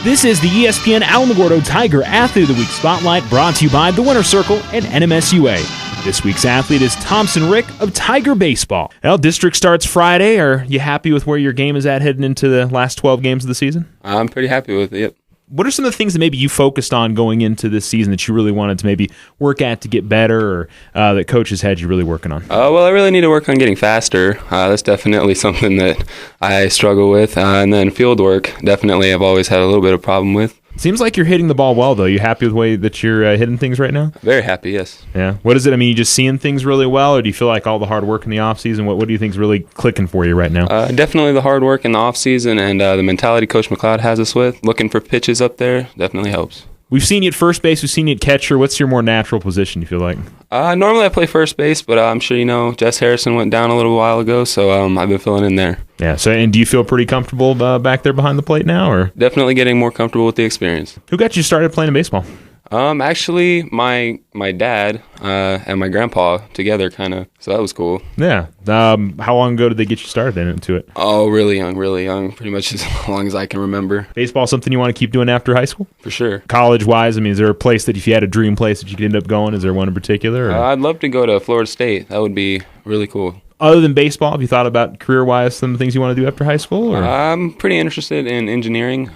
This is the ESPN Alamogordo Tiger Athlete of the Week Spotlight, brought to you by the Winter Circle and NMSUA. This week's athlete is Thompson Rick of Tiger Baseball. Well, district starts Friday. Are you happy with where your game is at heading into the last 12 games of the season? I'm pretty happy with it, yep. What are some of the things that maybe you focused on going into this season that you really wanted to maybe work at to get better, or that coaches had you really working on? Well, I really need to work on getting faster. That's definitely something that I struggle with. And then field work, definitely I've always had a little bit of problem with. Seems like you're hitting the ball well, though. You happy with the way that you're hitting things right now? Very happy, yes. Yeah. What is it? I mean, you just seeing things really well, or do you feel like all the hard work in the offseason, what do you think is really clicking for you right now? Definitely the hard work in the offseason and the mentality Coach McLeod has us with. Looking for pitches up there definitely helps. We've seen you at first base. We've seen you at catcher. What's your more natural position, you feel like? Normally I play first base, but I'm sure you know Jess Harrison went down a little while ago, so I've been filling in there. Yeah. So, and do you feel pretty comfortable back there behind the plate now, or? Definitely getting more comfortable with the experience. Who got you started playing baseball? Actually, my dad and my grandpa together, kind of. So that was cool. Yeah. How long ago did they get you started into it? Oh, really young. Pretty much as long as I can remember. Baseball something you want to keep doing after high school? For sure. College-wise, I mean, is there a place that if you had a dream place that you could end up going, is there one in particular? I'd love to go to Florida State. That would be really cool. Other than baseball, have you thought about career-wise some of the things you want to do after high school? Or? I'm pretty interested in engineering,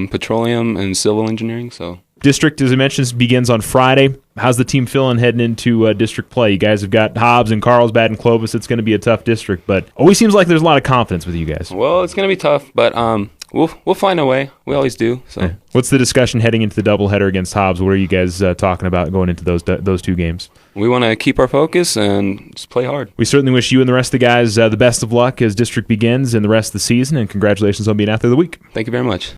petroleum and civil engineering, so... District, as I mentioned, begins on Friday. How's the team feeling heading into district play? You guys have got Hobbs and Carlsbad and Clovis. It's going to be a tough district, but always seems like there's a lot of confidence with you guys. Well, it's going to be tough, but we'll find a way. We always do. So, yeah. What's the discussion heading into the doubleheader against Hobbs? What are you guys talking about going into those two games? We want to keep our focus and just play hard. We certainly wish you and the rest of the guys the best of luck as district begins and the rest of the season, and congratulations on being Athlete of the Week. Thank you very much.